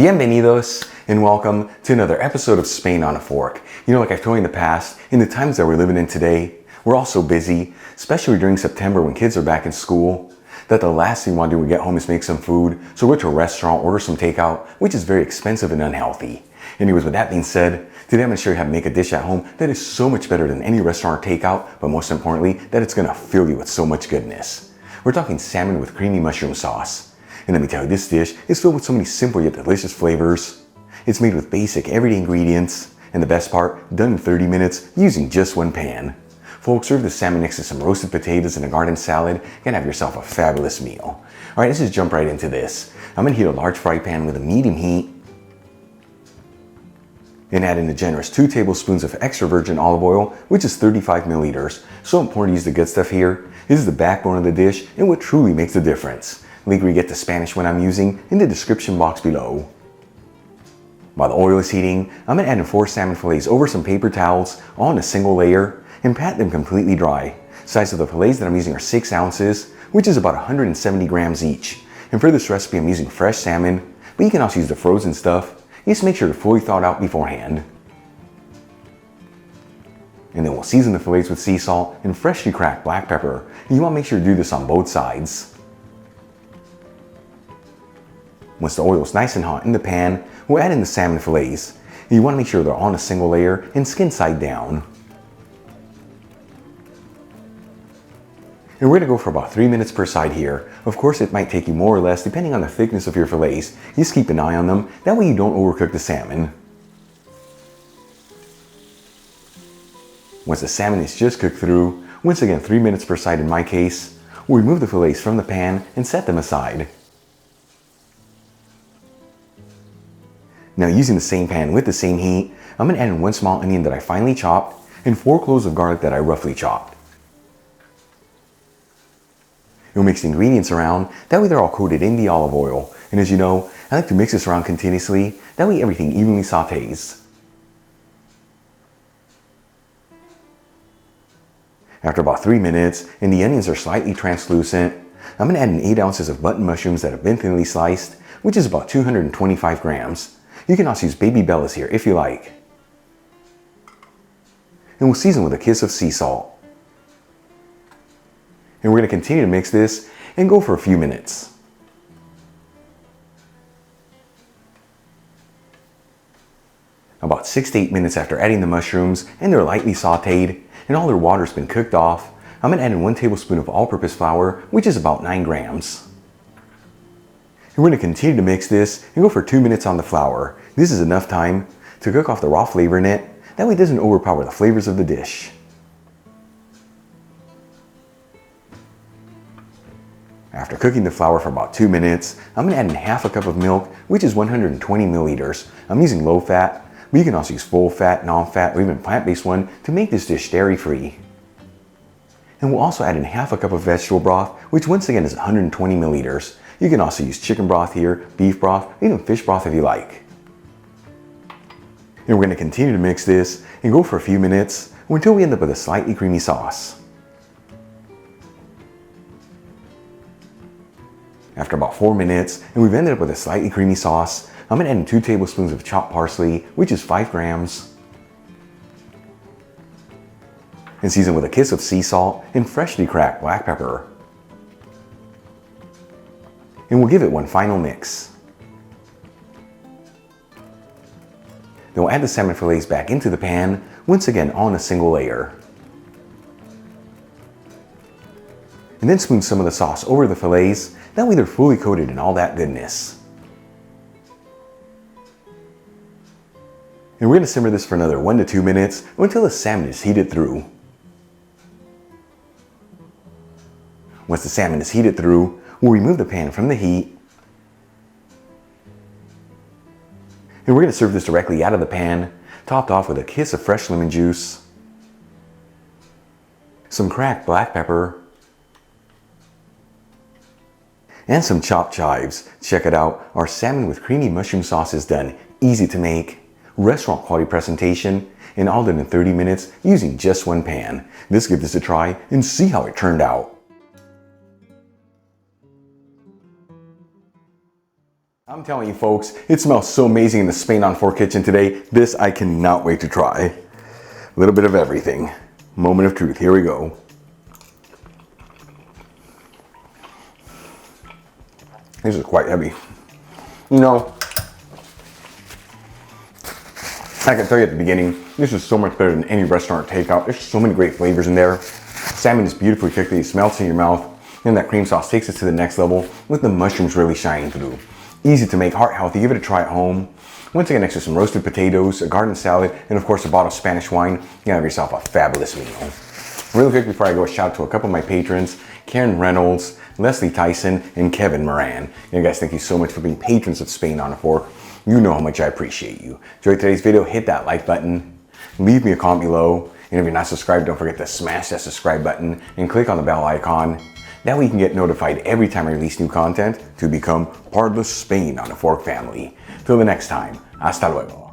Bienvenidos and welcome to another episode of Spain on a Fork. You know, like I've told you in the past, in the times that we're living in today, we're all so busy, especially during September when kids are back in school, that the last thing we want to do when we get home is make some food. So go to a restaurant, order some takeout, which is very expensive and unhealthy. Anyways, with that being said, today I'm going to show you how to make a dish at home that is so much better than any restaurant or takeout, but most importantly, that it's going to fill you with so much goodness. We're talking salmon with creamy mushroom sauce. And let me tell you, this dish is filled with so many simple yet delicious flavors. It's made with basic everyday ingredients, and the best part, done in 30 minutes using just one pan. Folks, serve the salmon next to some roasted potatoes and a garden salad, and have yourself a fabulous meal. Alright, let's just jump right into this. I'm going to heat a large fry pan with a medium heat, and add in a generous 2 tablespoons of extra virgin olive oil, which is 35 milliliters. So important to use the good stuff here. This is the backbone of the dish and what truly makes the difference. Link where you get the Spanish one I'm using in the description box below. While the oil is heating, I'm going to add in 4 salmon fillets over some paper towels, all in a single layer, and pat them completely dry. Size of the fillets that I'm using are 6 ounces, which is about 170 grams each. And for this recipe I'm using fresh salmon, but you can also use the frozen stuff. Just make sure to fully thaw it out beforehand. And then we'll season the fillets with sea salt and freshly cracked black pepper. And you want to make sure to do this on both sides. Once the oil is nice and hot in the pan, we'll add in the salmon fillets. And you want to make sure they're on a single layer and skin side down. And we're going to go for about 3 minutes per side here. Of course, it might take you more or less depending on the thickness of your fillets. Just keep an eye on them, that way you don't overcook the salmon. Once the salmon is just cooked through, once again 3 minutes per side in my case, we'll remove the fillets from the pan and set them aside. Now, using the same pan with the same heat, I'm going to add in 1 small onion that I finely chopped and 4 cloves of garlic that I roughly chopped. We'll mix the ingredients around, that way they're all coated in the olive oil. And as you know, I like to mix this around continuously, that way everything evenly sautés. After about 3 minutes, and the onions are slightly translucent, I'm going to add in 8 ounces of button mushrooms that have been thinly sliced, which is about 225 grams. You can also use baby bellas here if you like. And we'll season with a kiss of sea salt. And we're going to continue to mix this and go for a few minutes. About 6 to 8 minutes after adding the mushrooms and they're lightly sauteed and all their water's been cooked off, I'm going to add in 1 tablespoon of all-purpose flour, which is about 9 grams. And we're going to continue to mix this and go for 2 minutes on the flour. This is enough time to cook off the raw flavor in it, that way it doesn't overpower the flavors of the dish. After cooking the flour for about 2 minutes, I'm going to add in half a cup of milk, which is 120 milliliters. I'm using low fat, but you can also use full fat, non-fat, or even plant-based one to make this dish dairy-free. And we'll also add in half a cup of vegetable broth, which once again is 120 milliliters. You can also use chicken broth here, beef broth, or even fish broth if you like. And we're going to continue to mix this and go for a few minutes until we end up with a slightly creamy sauce. After about 4 minutes, and we've ended up with a slightly creamy sauce, I'm going to add in 2 tablespoons of chopped parsley, which is 5 grams. And season with a kiss of sea salt and freshly cracked black pepper. And we'll give it one final mix. Then we'll add the salmon fillets back into the pan, once again on a single layer. And then spoon some of the sauce over the fillets, that way they're fully coated in all that goodness. And we're going to simmer this for another 1 to 2 minutes until the salmon is heated through. Once the salmon is heated through, we'll remove the pan from the heat. And we're going to serve this directly out of the pan, topped off with a kiss of fresh lemon juice, some cracked black pepper, and some chopped chives. Check it out, our salmon with creamy mushroom sauce is done. Easy to make, restaurant quality presentation, and all done in 30 minutes using just one pan. Let's give this a try and see how it turned out. I'm telling you folks, it smells so amazing in the Spain on 4 kitchen today. This I cannot wait to try. A little bit of everything. Moment of truth, here we go. This is quite heavy. You know, I can tell you at the beginning, this is so much better than any restaurant takeout. There's so many great flavors in there. Salmon is beautifully cooked, it melts in your mouth. And that cream sauce takes it to the next level with the mushrooms really shining through. Easy to make, heart healthy, give it a try at home. Once again, next to some roasted potatoes, a garden salad, and of course a bottle of Spanish wine, you have yourself a fabulous meal. Really quick before I go, a shout out to a couple of my patrons, Karen Reynolds, Leslie Tyson, and Kevin Moran. You guys, thank you so much for being patrons of Spain on a Fork. You know how much I appreciate you. Enjoyed today's video, hit that like button, leave me a comment below, and if you're not subscribed, don't forget to smash that subscribe button and click on the bell icon. That way you can get notified every time I release new content to become part of the Spain on a Fork family. Till the next time, hasta luego.